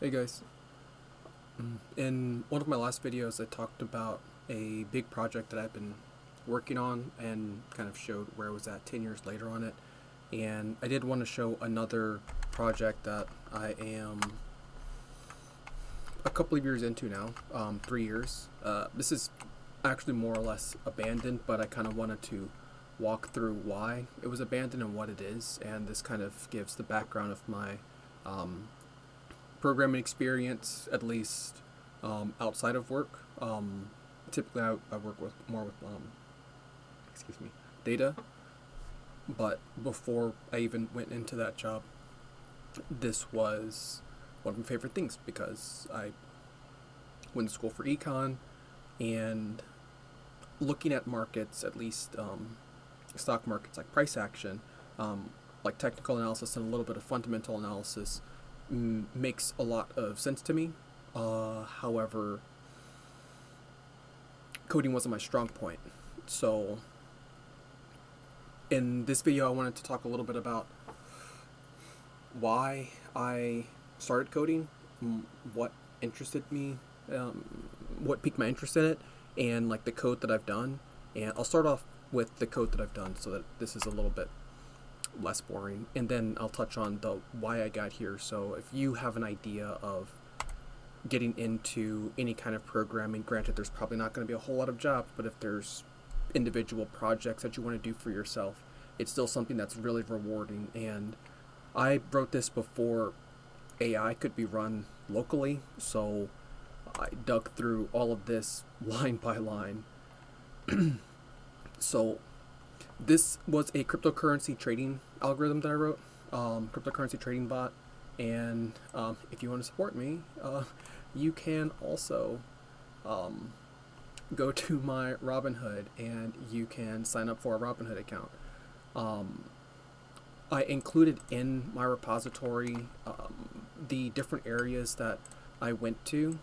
Hey guys. In one of my last videos, I talked about a big project that I've been working on and kind of showed where I was at 10 years later on it. And I did want to show another project that I am a couple of years into now, 3 years. This is actually more or less abandoned, but I kind of wanted to walk through why it was abandoned and what it is. And this kind of gives the background of my programming experience, at least outside of work. Typically, I work with more with data. But before I even went into that job, this was one of my favorite things because I went to school for econ, and looking at markets, at least stock markets, like price action, like technical analysis and a little bit of fundamental analysis, makes a lot of sense to me. However, coding wasn't my strong point. So in this video, I wanted to talk a little bit about why I started coding, what interested me, what piqued my interest in it, and like the code that I've done. And I'll start off with the code that I've done so that this is a little bit less boring, and then I'll touch on the why I got here. So if you have an idea of getting into any kind of programming, granted there's probably not going to be a whole lot of jobs, but if there's individual projects that you want to do for yourself, it's still something that's really rewarding. And I wrote this before AI could be run locally, so I dug through all of this line by line. So this was a cryptocurrency trading algorithm that I wrote, cryptocurrency trading bot. And if you want to support me, you can also go to my Robinhood and you can sign up for a Robinhood account. I included in my repository the different areas that I went to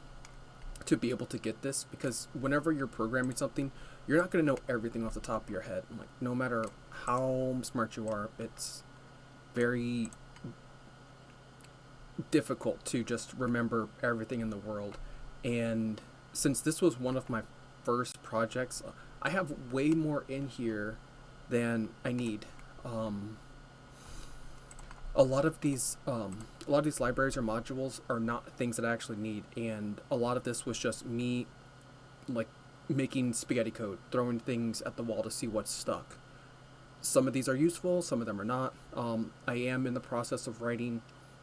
be able to get this, because whenever you're programming something, you're not going to know everything off the top of your head. Like, no matter how smart you are, it's very difficult to just remember everything in the world. And since this was one of my first projects, I have way more in here than I need. A lot of these libraries or modules are not things that I actually need, and a lot of this was just me like making spaghetti code, throwing things at the wall to see what's stuck. Some of these are useful, some of them are not. I am in the process of writing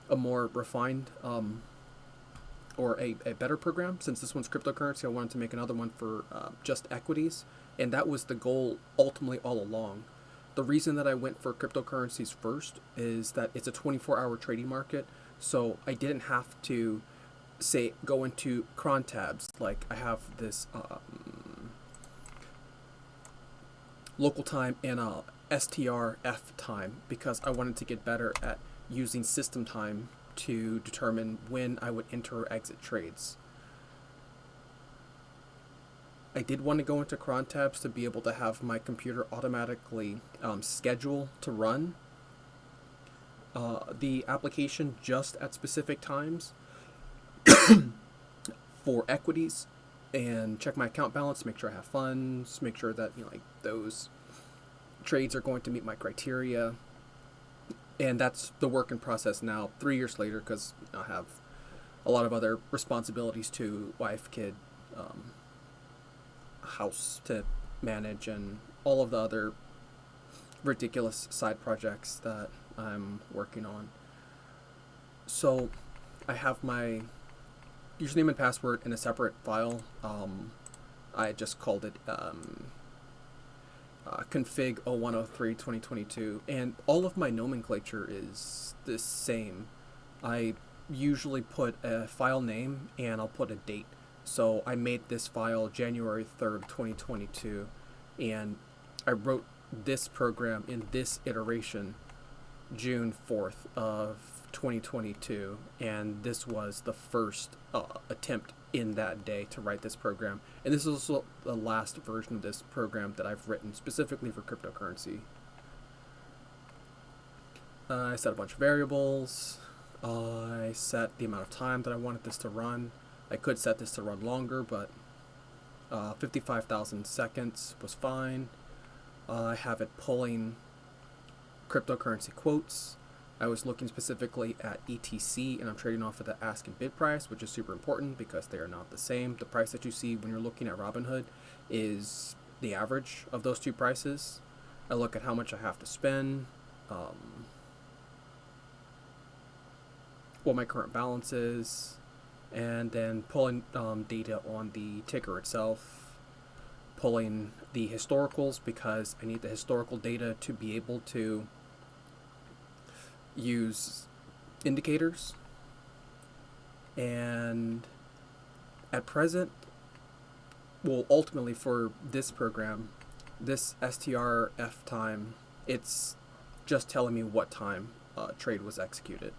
a more refined or a better program. Since this one's cryptocurrency, I wanted to make another one for just equities, and that was the goal ultimately all along. The reason that I went for cryptocurrencies first is that it's a 24-hour trading market, so I didn't have to, say, go into cron tabs. Like, I have this local time and STRF time, because I wanted to get better at using system time to determine when I would enter or exit trades. I did want to go into cron tabs to be able to have my computer automatically schedule to run the application just at specific times for equities, and check my account balance, make sure I have funds, make sure that like those trades are going to meet my criteria. And that's the work in process now, 3 years later, because I have a lot of other responsibilities too, wife, kid, house to manage, and all of the other ridiculous side projects that I'm working on. So I have my username and password in a separate file. I just called it config 0103 2022, and all of my nomenclature is the same. I usually put a file name and I'll put a date. So I made this file January 3rd 2022, and I wrote this program in this iteration June 4th of 2022, and this was the first attempt in that day to write this program. And this is also the last version of this program that I've written specifically for cryptocurrency. I set a bunch of variables, I set the amount of time that I wanted this to run. I could set this to run longer, but 55,000 seconds was fine. I have it pulling cryptocurrency quotes. I was looking specifically at ETC, and I'm trading off of the ask and bid price, which is super important because they are not the same. The price that you see when you're looking at Robinhood is the average of those two prices. I look at how much I have to spend, what my current balance is, and then pulling data on the ticker itself, pulling the historicals because I need the historical data to be able to use indicators. And at present, well, ultimately for this program, this STRF time, it's just telling me what time trade was executed.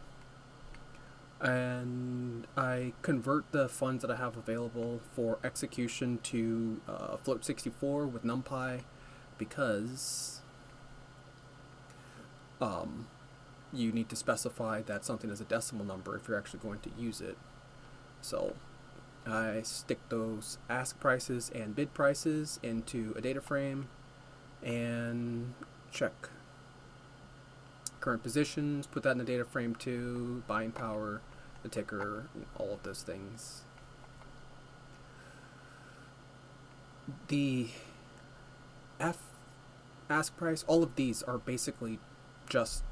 And I convert the funds that I have available for execution to float 64 with NumPy because you need to specify that something is a decimal number if you're actually going to use it. So I stick those ask prices and bid prices into a data frame and check current positions, put that in the data frame too, buying power, the ticker, all of those things. The ask price, all of these are basically just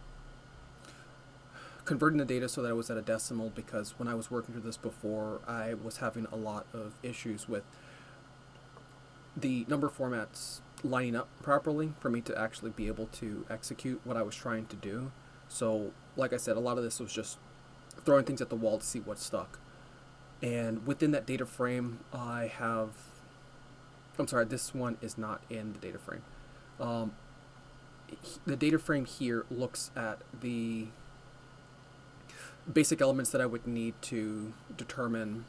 converting the data so that it was at a decimal, because when I was working through this before, I was having a lot of issues with the number formats lining up properly for me to actually be able to execute what I was trying to do. So, like I said, a lot of this was just throwing things at the wall to see what stuck. And within that data frame, I have... I'm sorry, this one is not in the data frame. The data frame here looks at the basic elements that I would need to determine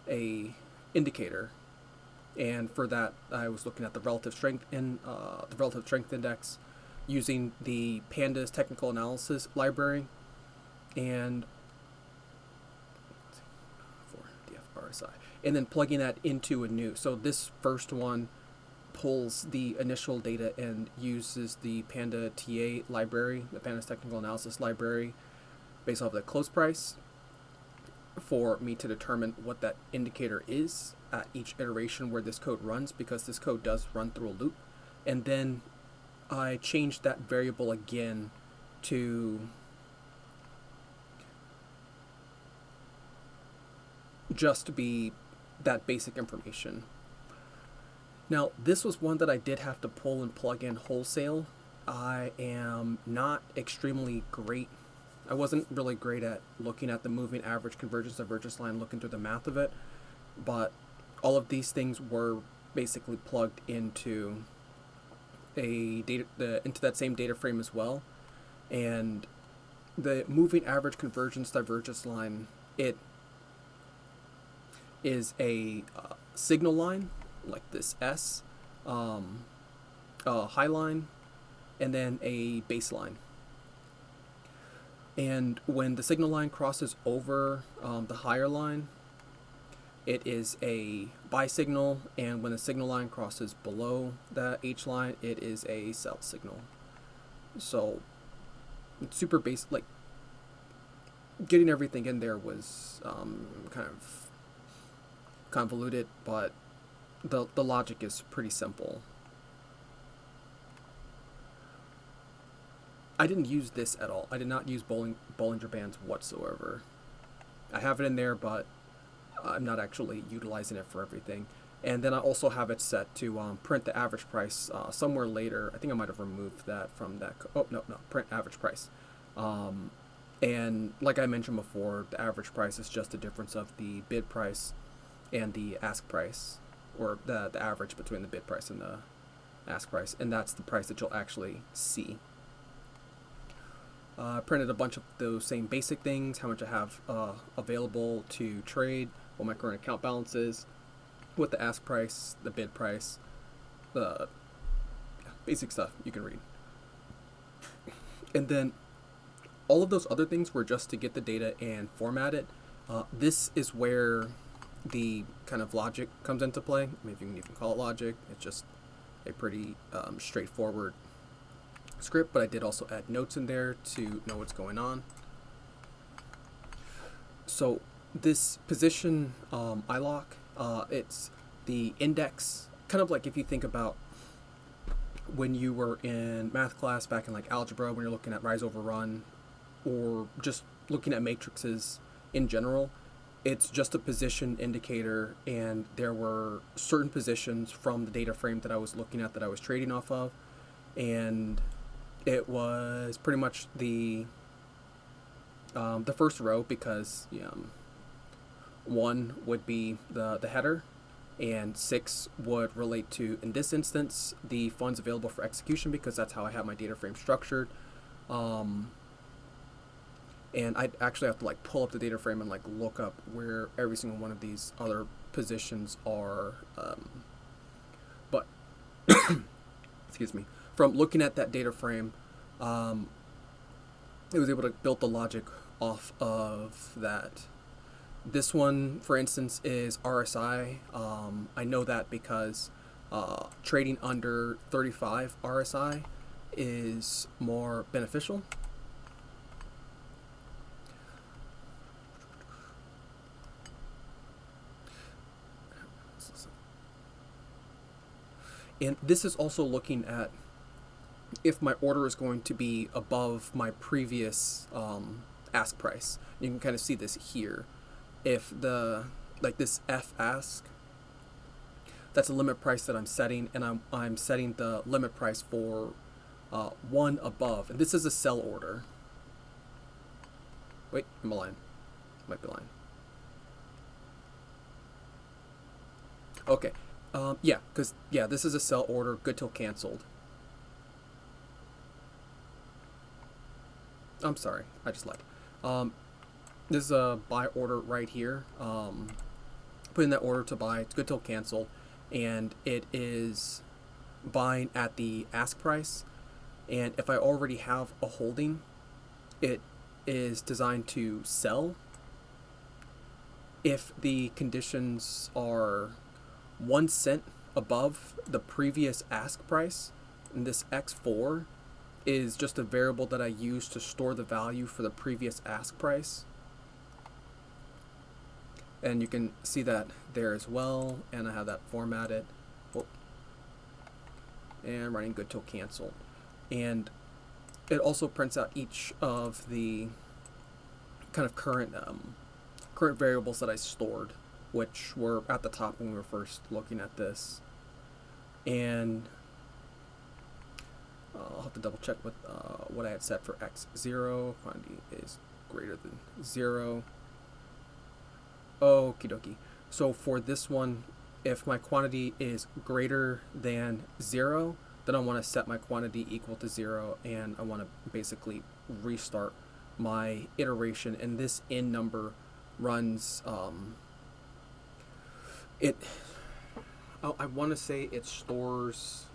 a indicator, and for that I was looking at the relative strength index using the Pandas technical analysis library and for DFRSI, and then plugging that into a new. So this first one pulls the initial data and uses the Panda TA library, the Pandas technical analysis library, based off the close price for me to determine what that indicator is at each iteration where this code runs, because this code does run through a loop. And then I changed that variable again to just be that basic information. Now, this was one that I did have to pull and plug in wholesale. I am not extremely great. I wasn't really great at looking at the moving average, convergence, divergence line, looking through the math of it, but all of these things were basically plugged into into that same data frame as well. And the moving average, convergence, divergence line, it is a signal line like this S, a high line, and then a baseline. And when the signal line crosses over the higher line, it is a buy signal, and when the signal line crosses below that H line, it is a sell signal. So it's super basic. Like, getting everything in there was kind of convoluted, but the logic is pretty simple. I didn't use this at all. I did not use Bollinger Bands whatsoever. I have it in there, but I'm not actually utilizing it for everything. And then I also have it set to print the average price somewhere later. I think I might have removed that from that. Oh, no, print average price. And like I mentioned before, the average price is just the difference of the bid price and the ask price, or the average between the bid price and the ask price. And that's the price that you'll actually see. Printed a bunch of those same basic things, how much I have available to trade, what my current account balance is, what the ask price, the bid price, the basic stuff you can read. And then all of those other things were just to get the data and format it. This is where the kind of logic comes into play. I mean, if you can even call it logic, it's just a pretty straightforward script, but I did also add notes in there to know what's going on. So this position iLock, it's the index, kind of like if you think about when you were in math class back in like algebra, when you're looking at rise over run, or just looking at matrices in general, it's just a position indicator, and there were certain positions from the data frame that I was looking at that I was trading off of, and it was pretty much the first row, because 1 would be the header, and 6 would relate to, in this instance, the funds available for execution, because that's how I have my data frame structured. And I'd actually have to like pull up the data frame and like look up where every single one of these other positions are. But excuse me, from looking at that data frame, it was able to build the logic off of that. This one, for instance, is RSI. I know that because trading under 35 RSI is more beneficial. And this is also looking at if my order is going to be above my previous ask price. You can kind of see this here. If like this F ask, that's a limit price that I'm setting, and I'm setting the limit price for 1 above, and this is a sell order. Wait, I'm a line. Might be lying. Okay. Yeah, because this is a sell order, good till canceled. I'm sorry, I just lied. This is a buy order right here. Put in that order to buy. It's good till cancel, and it is buying at the ask price. And if I already have a holding, it is designed to sell. If the conditions are 1 cent above the previous ask price, and this X4 is just a variable that I use to store the value for the previous ask price. And you can see that there as well, and I have that formatted. Oh. And running good till cancel. And it also prints out each of the kind of current variables that I stored, which were at the top when we were first looking at this. And I'll have to double check with what I had set for X0. Quantity is greater than 0. Okie dokie. So for this one, if my quantity is greater than 0, then I want to set my quantity equal to 0, and I want to basically restart my iteration. And this in number runs I want to say it stores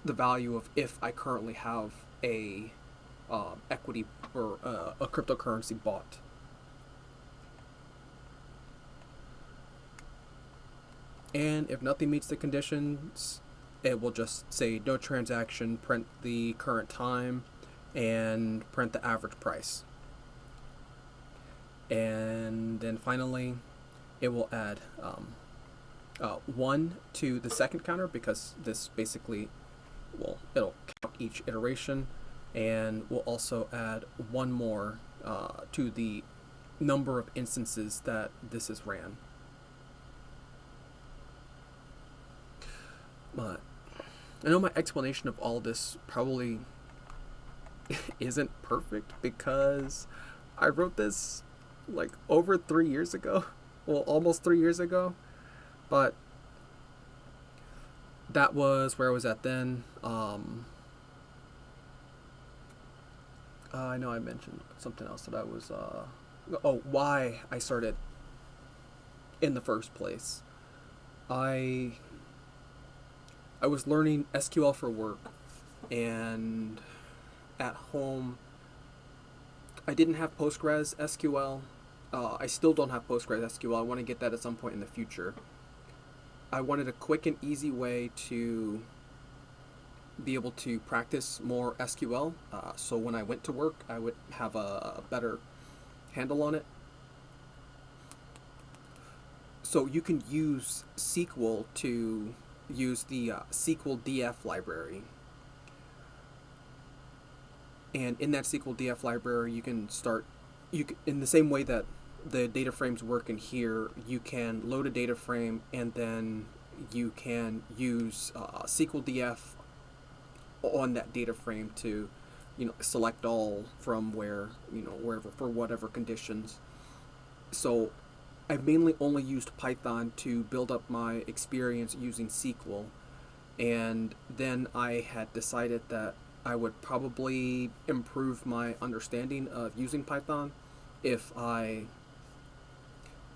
the value of if I currently have a equity or a cryptocurrency bought. And if nothing meets the conditions, it will just say no transaction, print the current time, and print the average price. And then finally, it will add 1 to the second counter, because this basically, it'll count each iteration, and we'll also add 1 more to the number of instances that this is ran. But I know my explanation of all this probably isn't perfect, because I wrote this like over 3 years ago. Well, almost 3 years ago. But that was where I was at then. I know I mentioned something else that I was why I started in the first place. I was learning SQL for work, and at home I didn't have Postgres SQL. I still don't have Postgres SQL. I want to get that at some point in the future. I wanted a quick and easy way to be able to practice more SQL. So when I went to work, I would have a better handle on it. So you can use SQL to use the SQL DF library. And in that SQL DF library, you can start, in the same way that the data frames work in here, you can load a data frame and then you can use SQL DF on that data frame to, select all from wherever for whatever conditions. So I've mainly only used Python to build up my experience using SQL, and then I had decided that I would probably improve my understanding of using Python if I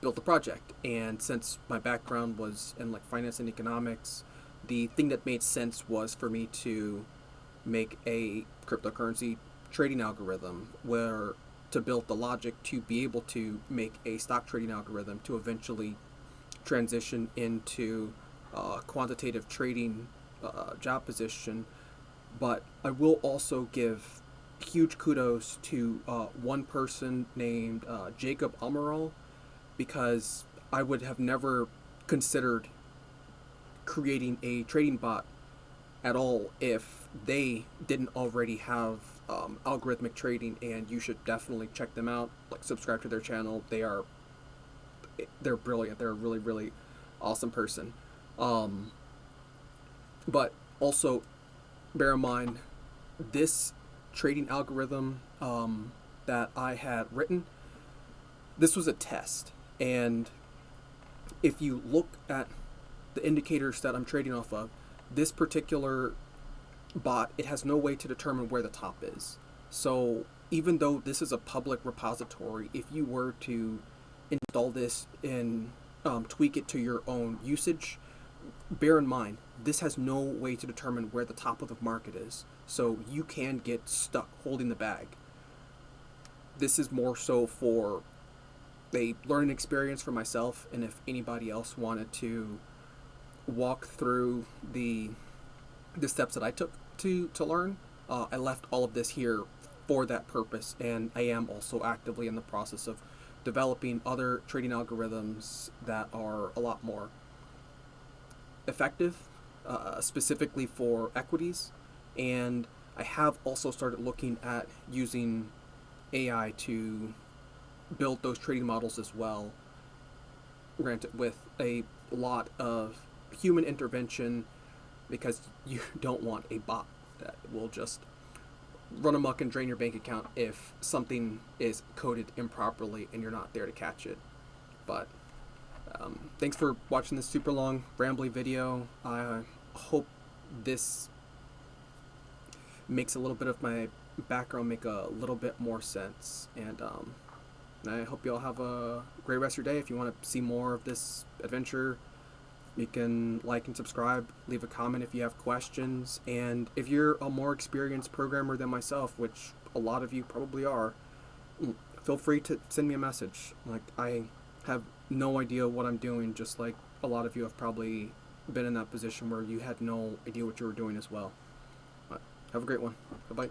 built a project. And since my background was in like finance and economics, the thing that made sense was for me to make a cryptocurrency trading algorithm where to build the logic to be able to make a stock trading algorithm to eventually transition into quantitative trading job position. But I will also give huge kudos to one person named Jacob Amaral, because I would have never considered creating a trading bot at all if they didn't already have algorithmic trading, and you should definitely check them out. Like, subscribe to their channel. They're brilliant. They're a really, really awesome person. But also bear in mind, this trading algorithm that I had written, this was a test. And if you look at the indicators that I'm trading off of, this particular bot, it has no way to determine where the top is. So even though this is a public repository, if you were to install this and tweak it to your own usage, bear in mind, this has no way to determine where the top of the market is. So you can get stuck holding the bag. This is more so for a learning experience for myself, and if anybody else wanted to walk through the steps that I took to learn, I left all of this here for that purpose. And I am also actively in the process of developing other trading algorithms that are a lot more effective, specifically for equities. And I have also started looking at using AI to build those trading models as well, granted with a lot of human intervention, because you don't want a bot that will just run amok and drain your bank account if something is coded improperly and you're not there to catch it. But thanks for watching this super long rambly video. I hope this makes a little bit of my background make a little bit more sense, and I hope you all have a great rest of your day. If you want to see more of this adventure, you can like and subscribe, leave a comment if you have questions, and if you're a more experienced programmer than myself, which a lot of you probably are, feel free to send me a message. Like, I have no idea what I'm doing, just like a lot of you have probably been in that position where you had no idea what you were doing as well. But have a great one. Bye-bye.